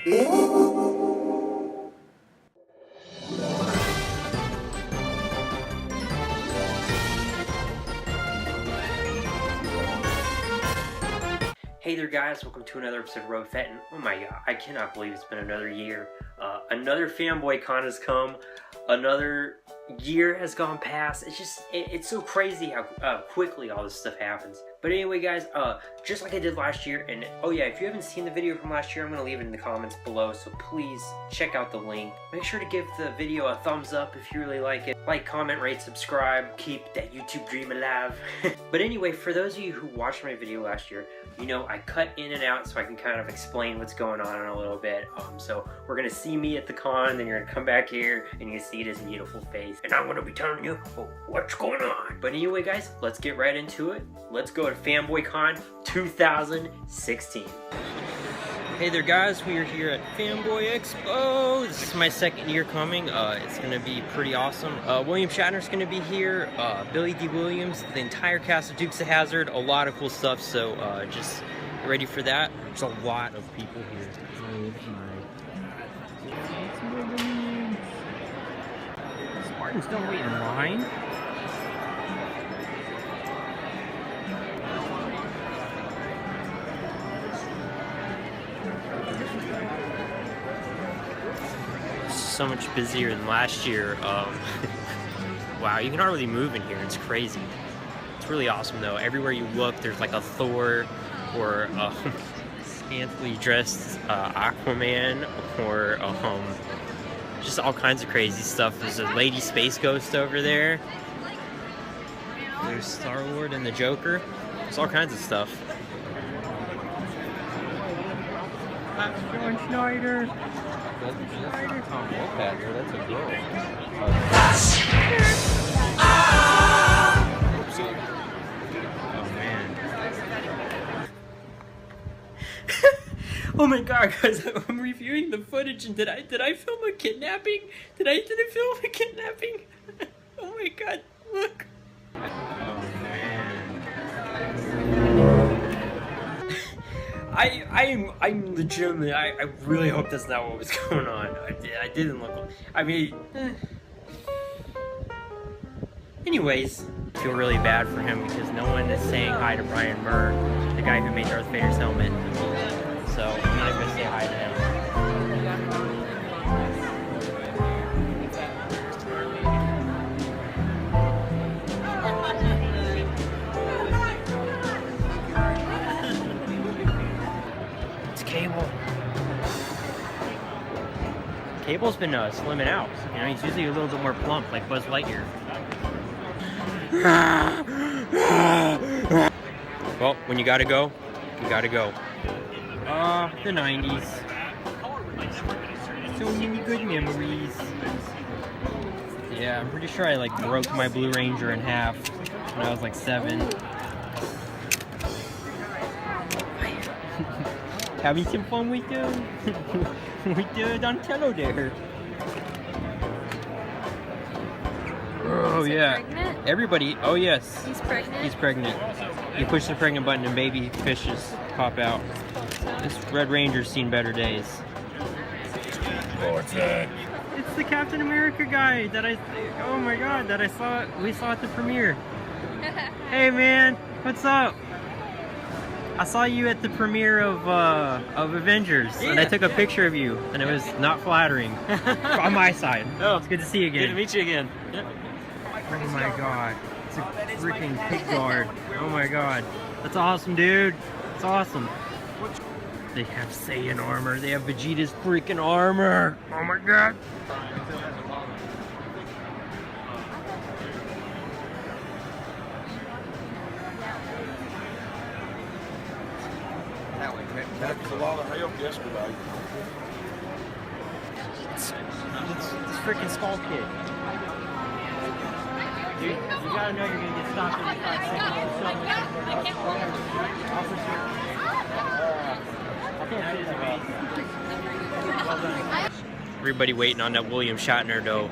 Hey there guys, welcome to another episode of RobaFett, and oh my god, I cannot believe it's been another year. Another FanBoy Con has come, another year has gone past. It's so crazy how quickly all this stuff happens. But anyway guys, just like I did last year, and oh yeah, if you haven't seen the video from last year, I'm going to leave it in the comments below, so please check out the link. Make sure to give the video a thumbs up if you really like it. Like, comment, rate, subscribe, keep that YouTube dream alive. But anyway, for those of you who watched my video last year, you know I cut in and out so I can kind of explain what's going on in a little bit. So we're going to see me at the con, then you're going to come back here and you see this beautiful face, and I'm going to be telling you what's going on. But anyway guys, let's get right into it. Let's go to FanBoy Con 2016. Hey there guys, we are here at Fanboy Expo. This is my second year coming. It's going to be pretty awesome. William Shatner's going to be here, Billie Dee Williams, the entire cast of Dukes of Hazzard, a lot of cool stuff, so just get ready for that. There's a lot of people here. Spartans don't wait in line. So much busier than last year. Wow, you can hardly move in here. It's crazy. It's really awesome though. Everywhere you look, there's like a Thor or scantily dressed Aquaman or just all kinds of crazy stuff. There's a lady space ghost over there. There's Star-Lord and the Joker. There's all kinds of stuff. That's John Schneider. That's a girl. Oh man. Oh my god guys, I'm reviewing the footage, and did I film a kidnapping? Did I film a kidnapping? Oh my god, look. Oh man. I'm legitimately, I really hope that's not what was going on. I didn't look, I mean, anyways, I feel really bad for him because no one is saying hi to Brian Murr, the guy who made Darth Vader's helmet. So I'm not gonna say hi to him. Cable's been slimming out. You know, he's usually a little bit more plump, like Buzz Lightyear. Well, when you gotta go, you gotta go. The 90s. So many good memories. Yeah, I'm pretty sure I like broke my Blue Ranger in half when I was like 7. Having some fun with with Donatello there. Oh yeah. Pregnant? Everybody. Oh yes. He's pregnant. He's pregnant. You push the pregnant button and baby fishes pop out. This Red Ranger's seen better days. What's that? It's the Captain America guy that oh my god, that we saw at the premiere. Hey man, what's up? I saw you at the premiere of Avengers, yeah. And I took a picture of you, and it was not flattering on my side. Oh, it's good to see you again. Good to meet you again. Yep. Oh my god, it's a freaking pig guard. Oh my god, that's awesome, dude. It's awesome. They have Saiyan armor. They have Vegeta's freaking armor. Oh my god. That was a lot of help yesterday. It's freaking Skull Kid. Dude, you gotta know you're gonna get stopped every 5 seconds. Everybody waiting on that William Shatner though.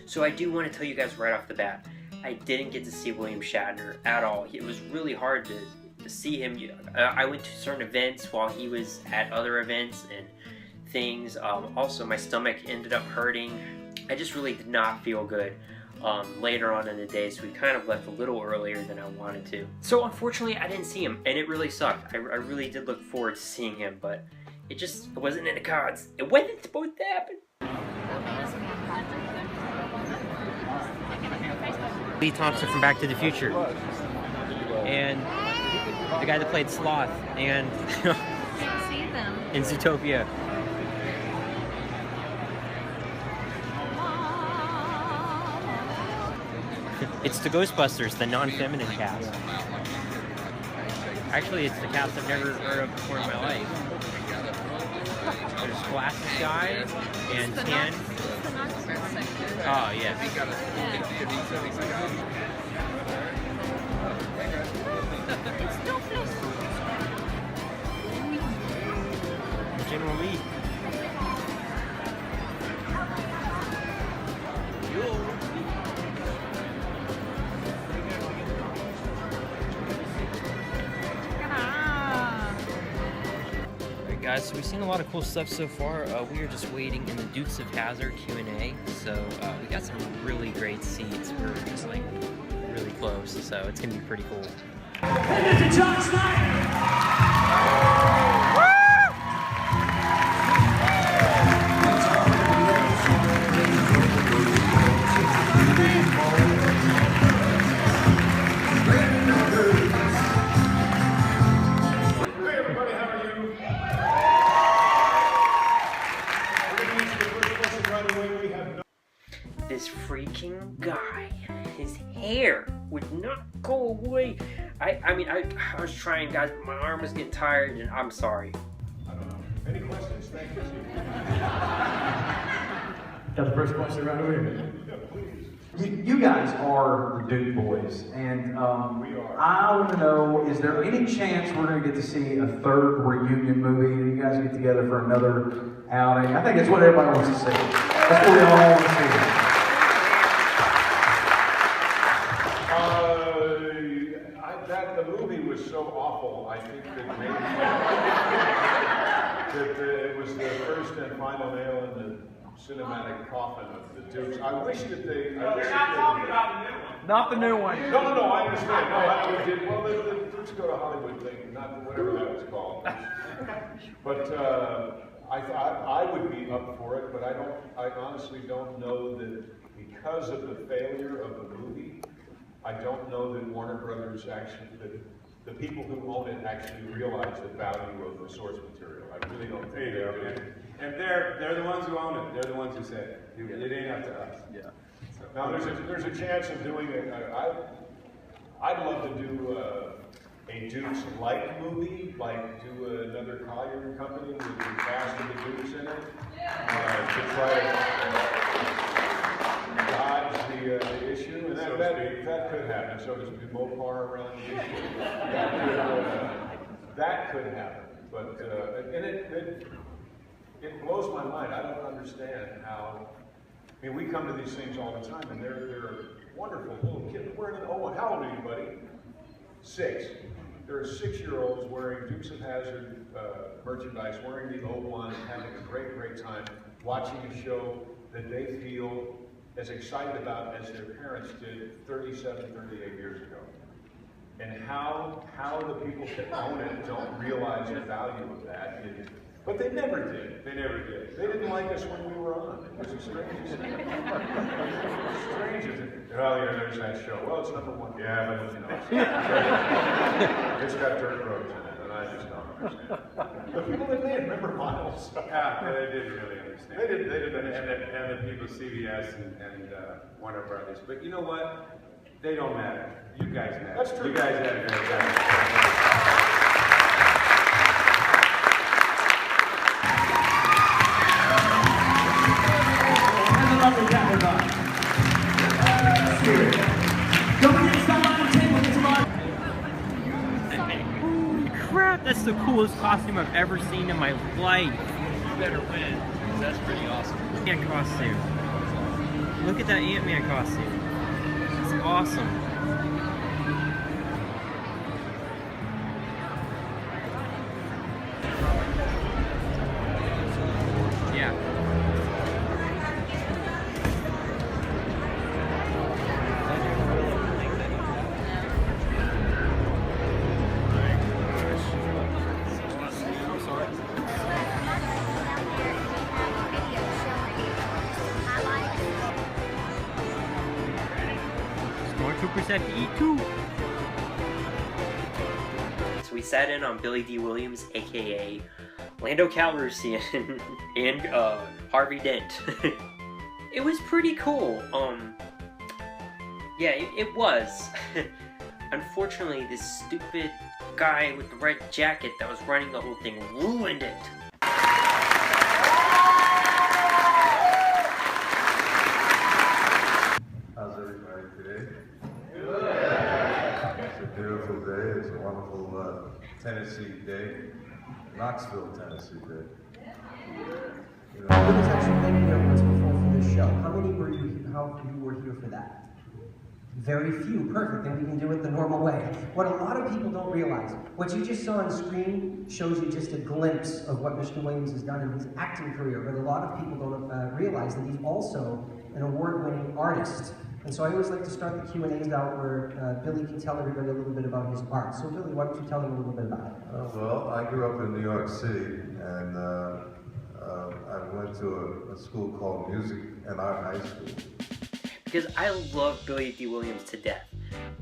So I do want to tell you guys right off the bat, I didn't get to see William Shatner at all. It was really hard to to see him. I went to certain events while he was at other events and things. Also, my stomach ended up hurting. I just really did not feel good later on in the day, so we kind of left a little earlier than I wanted to. So unfortunately, I didn't see him, and it really sucked. I really did look forward to seeing him, but it wasn't in the cards. It wasn't supposed to happen. Lee Thompson from Back to the Future, and the guy that played Sloth, and in Zootopia. It's the Ghostbusters, the non-feminine cast. Actually, it's the cast I've never heard of before in my life. There's Glasses Guy and Tan. Oh, yeah. General Lee. Guys, so we've seen a lot of cool stuff so far. We are just waiting in the Dukes of Hazzard Q&A, so we got some really great seats. We're just like really close, so it's gonna be pretty cool. Mr. John Snyder! This freaking guy, his hair would not go away. I mean, I was trying, guys, but my arm was getting tired, and I'm sorry. I don't know. Any questions? Thank you. Got the first question right away. Yeah, please. You guys are the Duke Boys, and We are. I want to know, is there any chance we're going to get to see a third reunion movie? You guys get together for another outing? I think it's what everybody wants to see. That's what we all want to see. The movie was so awful, I think that maybe it was the first and final nail in the cinematic coffin of the Dukes. I wish that they... They're not talking about the new one. Not the new one. No, I understand. No, we did. Well, the Dukes Go to Hollywood thing, not whatever that was called. But I would be up for it, but I honestly don't know that because of the failure of the movie, I don't know that Warner Brothers actually, the people who own it actually realize the value of the source material. I really don't think they do. And they're the ones who own it. They're the ones who say it. It ain't up to us. Yeah. So, now there's a chance of doing it. I'd love to do a Dukes-like movie, like do another Collier company with the cast of the Dukes in it, to try to dodge the issue, and that could happen. So does Mopar around the issue? That could happen, but and it blows my mind. I don't understand how. I mean, we come to these things all the time, and they're wonderful little kids. We're in an oh, how old are you, buddy? 6. There are 6-year-olds wearing Dukes of Hazzard merchandise, wearing the O1, and having a great time watching a show that they feel as excited about as their parents did 37, 38 years ago. And how the people that own it don't realize the value of that. But they never did. They never did. They didn't like us when we were on. It was the strangest thing. Strangest thing. Oh, yeah, there's that show. Well, it's number 1. Yeah, but you know, it's got dirt roads in it, and I just don't understand. The people that made it, remember Miles? Yeah, they didn't really understand. They didn't And the people CBS and Warner Brothers. But you know what? They don't matter. You guys matter. That's true. You guys had a great time. Crap, that's the coolest costume I've ever seen in my life. You better win, because that's pretty awesome. Ant costume. Look at that Ant-Man costume. It's awesome. have to eat too. So we sat in on Billie Dee Williams, aka Lando Calrissian, and Harvey Dent. It was pretty cool. Yeah, it was. Unfortunately, this stupid guy with the red jacket that was running the whole thing ruined it. How's everybody today? Good. It's a beautiful day. It's a wonderful Tennessee day. Knoxville, Tennessee day. You know, There was actually many ones before for this show. How many were you? How few were here for that? Very few. Perfect. Then we can do it the normal way. What a lot of people don't realize, what you just saw on screen shows you just a glimpse of what Mr. Williams has done in his acting career. But a lot of people don't realize that he's also an award-winning artist. And so I always like to start the Q&As out where Billy can tell everybody a little bit about his art. So Billy, why don't you tell them a little bit about it? well, I grew up in New York City, and I went to a school called Music and Art High School. Because I love Billie Dee Williams to death.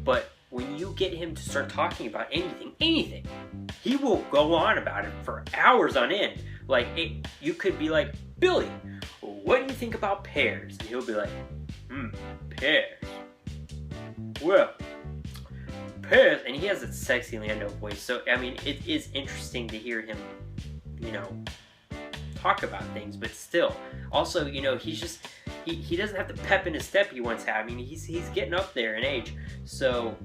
But when you get him to start talking about anything, he will go on about it for hours on end. Like, you could be like, Billy, what do you think about pears? And he'll be like, pears. Well, pears. And he has a sexy Lando voice. So, I mean, it is interesting to hear him, you know, talk about things. But still, also, you know, he's just... He doesn't have the pep in his step he once had. I mean, he's getting up there in age, so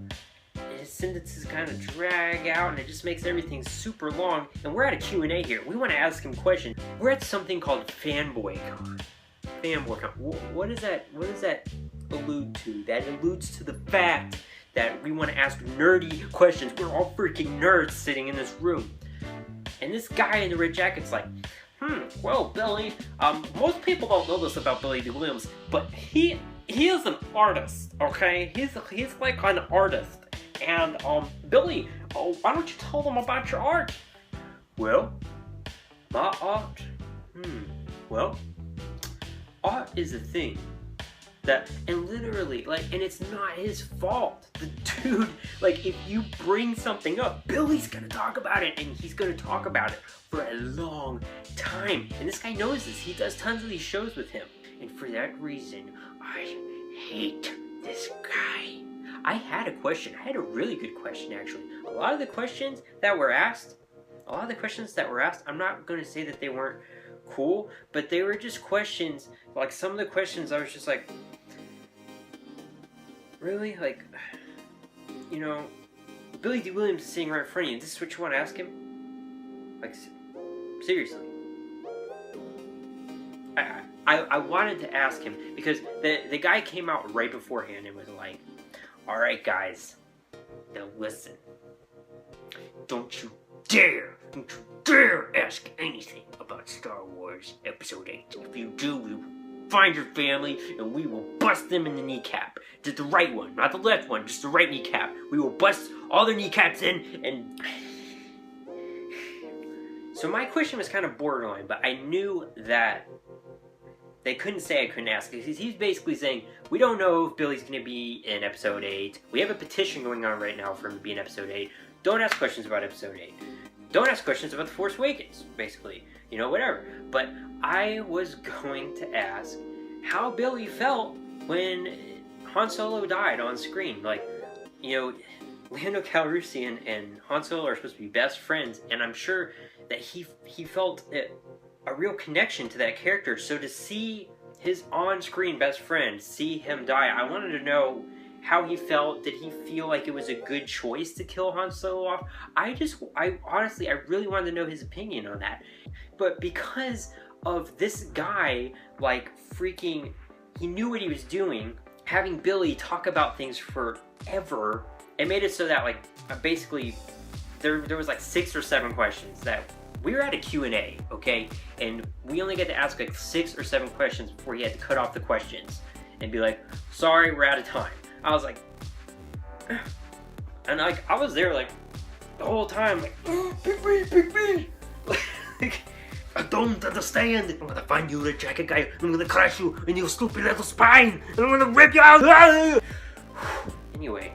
his sentences kind of drag out, and it just makes everything super long. And we're at a Q&A here. We want to ask him questions. We're at something called FanBoy Con. FanBoy Con. What does that allude to? That alludes to the fact that we want to ask nerdy questions. We're all freaking nerds sitting in this room, and this guy in the red jacket's like, well, Billy, most people don't know this about Billie Dee Williams, but he is an artist, okay? He's like an artist. And, Billy, why don't you tell them about your art? Well, my art? Well, art is a thing that, and literally, like, and it's not his fault. The dude, like, if you bring something up, Billy's gonna talk about it, and he's gonna talk about it for a long time. And this guy knows this. He does tons of these shows with him. And for that reason, I hate this guy. I had a question. I had a really good question, actually. A lot of the questions that were asked, I'm not gonna say that they weren't cool, but they were just questions, like some of the questions I was just like, really? Like, you know, Billie Dee Williams is sitting right in front of you. This is what you want to ask him? Like, seriously. I wanted to ask him because the guy came out right beforehand and was like, alright guys, now listen. Don't you dare ask anything about Star Wars Episode 8. If you do, we will find your family and we will bust them in the kneecap. Just the right one, not the left one, just the right kneecap. We will bust all their kneecaps in and... So my question was kind of borderline, but I knew that they couldn't say I couldn't ask, because he's basically saying, we don't know if Billy's going to be in Episode 8. We have a petition going on right now for him to be in Episode 8. Don't ask questions about Episode 8. Don't ask questions about The Force Awakens, basically. You know, whatever. But I was going to ask how Billy felt when Han Solo died on screen. Like, you know, Lando Calrissian and Han Solo are supposed to be best friends, and I'm sure that he felt a real connection to that character. So to see his on-screen best friend, see him die, I wanted to know how he felt. Did he feel like it was a good choice to kill Han Solo off? I honestly, I really wanted to know his opinion on that. But because of this guy, like, freaking, he knew what he was doing, having Billy talk about things forever, it made it so that, like, basically, there was like 6 or 7 questions that we were at a Q&A, okay? And we only get to ask like 6 or 7 questions before he had to cut off the questions and be like, sorry, we're out of time. I was like, and like, I was there like the whole time, like, pick me. Like, I don't understand. I'm gonna find you, the jacket guy. I'm gonna crush you in your stupid little spine. And I'm gonna rip you out. And Anyway,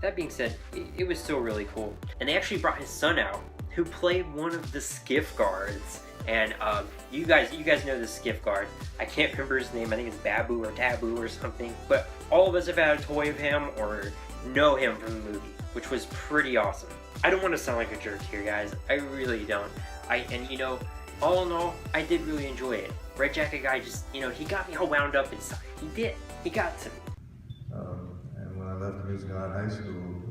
that being said, it was still really cool. And they actually brought his son out, who played one of the skiff guards. And you guys know the skiff guard. I can't remember his name. I think it's Babu or Taboo or something. But all of us have had a toy of him or know him from the movie, which was pretty awesome. I don't want to sound like a jerk here, guys. I really don't. And you know, all in all, I did really enjoy it. Red Jacket Guy just, you know, he got me all wound up inside. He did. He got to me. And when I left Music High High School,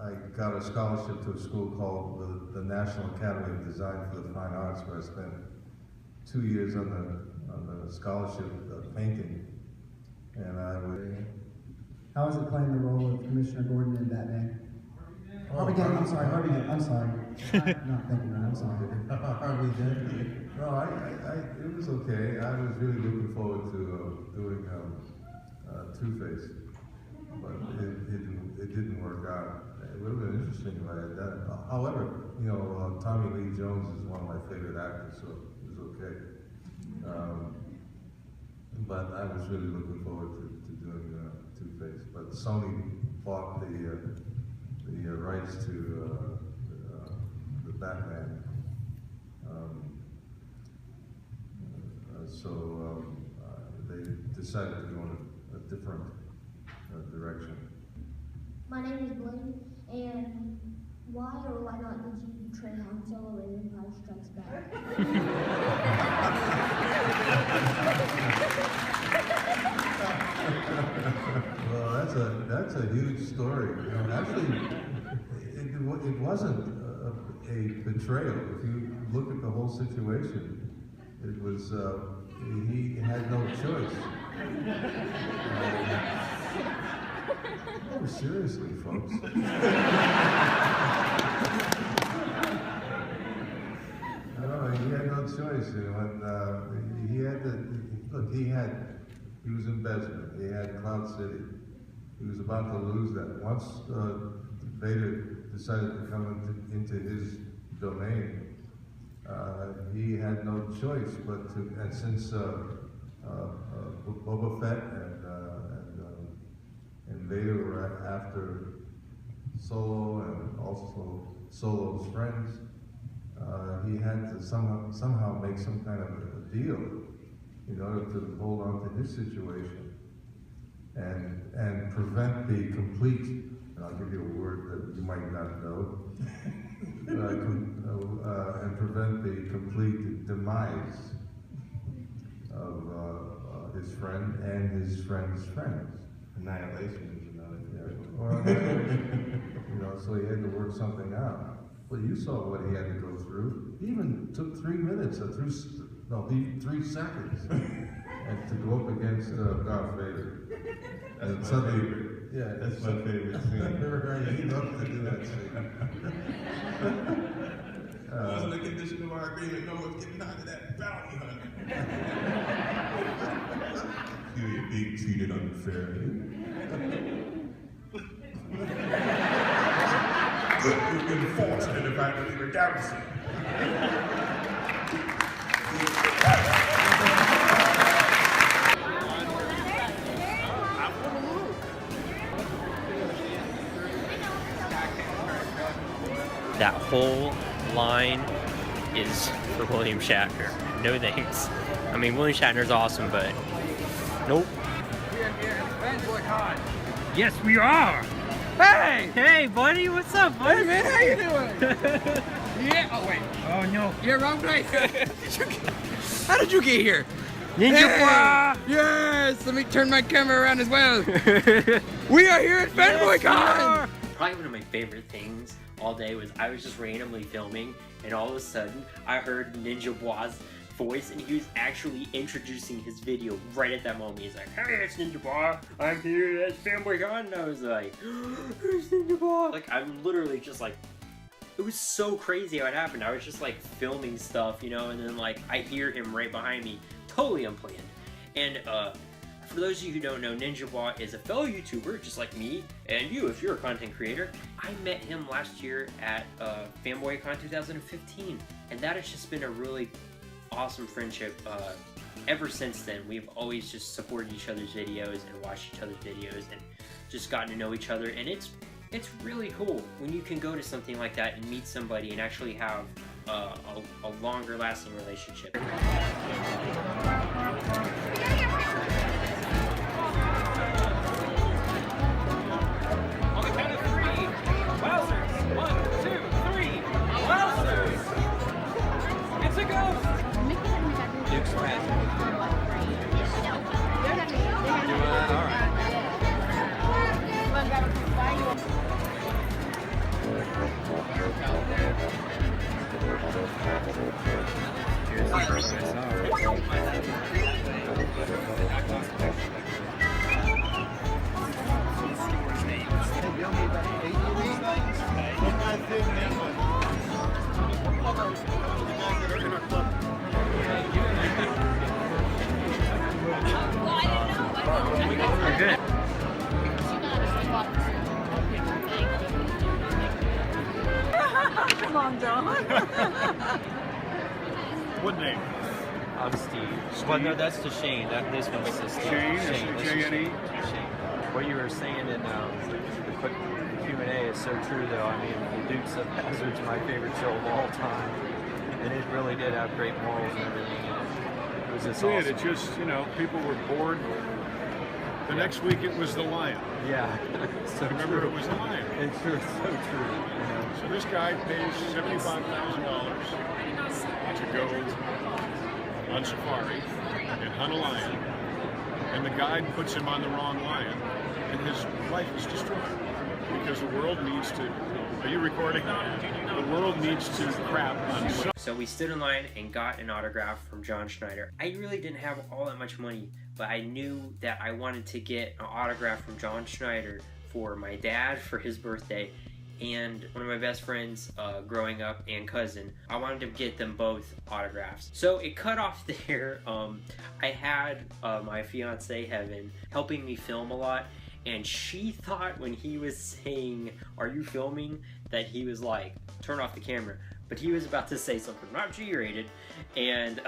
I got a scholarship to a school called the National Academy of Design for the Fine Arts, where I spent 2 years on the scholarship of painting. And I would. How was it playing the role of Commissioner Gordon in Batman? Harvey Dent, I'm sorry, Harvey Dent, I'm sorry. Not thinking right, I'm sorry. Harvey Dent. No, it was okay. I was really looking forward to doing Two-Face, but it didn't work out. It would have been interesting if I had done it. However, you know, Tommy Lee Jones is one of my favorite actors, so it was okay. But I was really looking forward to doing Two-Face. But Sony bought the rights to the Batman. So they decided to go in a different direction. My name is Blaine, and why or why not did you betray Han Solo in Empire Strikes Back? Well, that's a huge story. You know, actually, it wasn't a betrayal. If you look at the whole situation, it was he had no choice. Oh, seriously, folks. No, he had no choice. You know, and he had to look. He was in Besman. He had Cloud City. He was about to lose that. Once Vader decided to come into his domain, he had no choice but to. And since Boba Fett and Vader were after Solo and also Solo's friends, he had to somehow make some kind of a deal in order to hold on to his situation and prevent the complete, and I'll give you a word that you might not know, and prevent the complete demise of his friend and his friend's friends. Annihilation is another You know, so he had to work something out. Well, you saw what he had to go through. He even took 3 minutes, 3 seconds, and to go up against Darth Vader. That's my favorite. Yeah, that's my favorite scene. He loved to do that scene. Wasn't a condition of our agreement. No one's getting out of that bounty hunter. You're being treated unfairly. You've been forced into finally the garrison. That whole line is for William Shatner. No thanks. I mean, William Shatner's awesome, but nope. We are here at FanBoy Con. Yes, we are. Hey! Hey, buddy, what's up, buddy? Hey, man, how you doing? Yeah. Oh wait. Oh no. You're wrong place. How did you get here? Ninja Hey! Yes. Let me turn my camera around as well. We are here at FanBoy Con. Probably one of my favorite things all day was I was just randomly filming, and all of a sudden I heard Ninja Bois' voice, and he was actually introducing his video right at that moment. He's like, "Hey, it's Ninja Bois. I'm here at FanBoy Con." And I was like, "Who's Ninja Bois?" Like, I'm literally just like, it was so crazy how it happened. I was just like filming stuff, you know, and then like I hear him right behind me, totally unplanned. And for those of you who don't know, Ninja Bois is a fellow YouTuber, just like me and you, if you're a content creator. I met him last year at FanBoy Con 2015, and that has just been a really awesome friendship ever since then, we've always just supported each other's videos and watched each other's videos and just gotten to know each other. And it's really cool when you can go to something like that and meet somebody and actually have a longer lasting relationship. Come on, John. What name? I'm Steve. Well, no, that's to Shane. This one's to Steve. Shane? J-N-E? Shane. What you were saying in the quick Q&A is so true, though. I mean, the Dukes of Hazzard's my favorite show of all time, and it really did have great morals and everything. And it was just awesome. It just, you know, people were bored. The next week it was the Lion. Yeah. So remember, true. it was the Lion. It's true. So true. You know? So this guy pays $75,000 to go on safari and hunt a lion, and the guide puts him on the wrong lion, and his life is destroyed because the world needs to. Are you recording? The world needs to crap on. So we stood in line and got an autograph from John Schneider. I really didn't have all that much money, but I knew that I wanted to get an autograph from John Schneider for my dad for his birthday, and one of my best friends growing up and cousin. I wanted to get them both autographs. So it cut off there. I had my fiance Heaven helping me film a lot, and she thought when he was saying, "Are you filming?" that he was like, "Turn off the camera." But he was about to say something not G-rated, and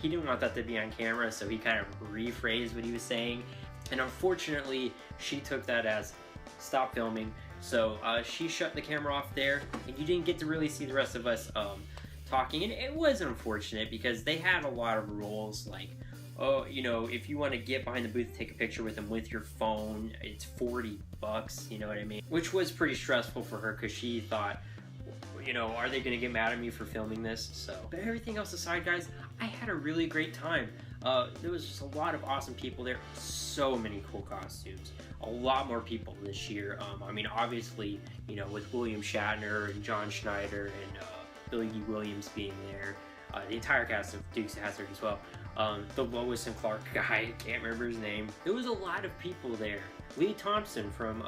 he didn't want that to be on camera, so he kind of rephrased what he was saying. And unfortunately, she took that as stop filming. So she shut the camera off there, and you didn't get to really see the rest of us talking. And it was unfortunate because they had a lot of rules, like, oh, you know, if you want to get behind the booth, take a picture with them with your phone, it's $40, you know what I mean? Which was pretty stressful for her because she thought, you know, are they going to get mad at me for filming this? So, but everything else aside, guys, I had a really great time. There was just a lot of awesome people there. So many cool costumes. A lot more people this year. I mean, obviously, you know, with William Shatner and John Schneider and Billie Dee Williams being there. The entire cast of Dukes of Hazzard as well. The Lois and Clark guy, can't remember his name. There was a lot of people there. Lee Thompson from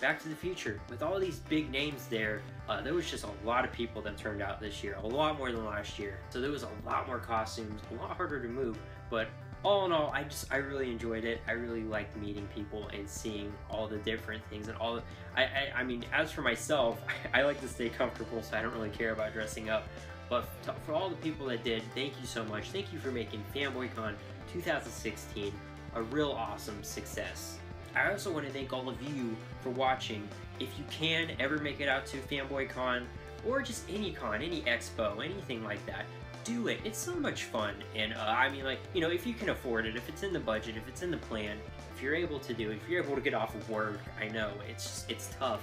Back to the Future. With all these big names there, there was just a lot of people that turned out this year. A lot more than last year. So there was a lot more costumes, a lot harder to move. But all in all, I really enjoyed it. I really liked meeting people and seeing all the different things and all. I mean, as for myself, I like to stay comfortable, so I don't really care about dressing up. But for all the people that did, thank you so much. Thank you for making FanBoy Con 2016 a real awesome success. I also want to thank all of you for watching. If you can ever make it out to FanBoy Con, or just any con, any expo, anything like that, do it. It's so much fun. And I mean, like, you know, if you can afford it, if it's in the budget, if it's in the plan, if you're able to do it, if you're able to get off of work, I know it's tough.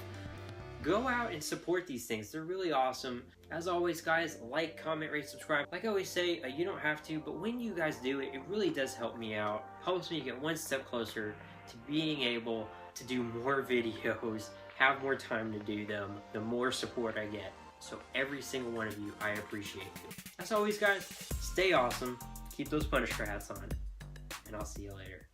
Go out and support these things. They're really awesome. As always, guys, like, comment, rate, subscribe. Like I always say, you don't have to, but when you guys do it, it really does help me out. Helps me get one step closer to being able to do more videos, have more time to do them, the more support I get. So every single one of you, I appreciate you. As always, guys, stay awesome, keep those Punisher hats on, and I'll see you later.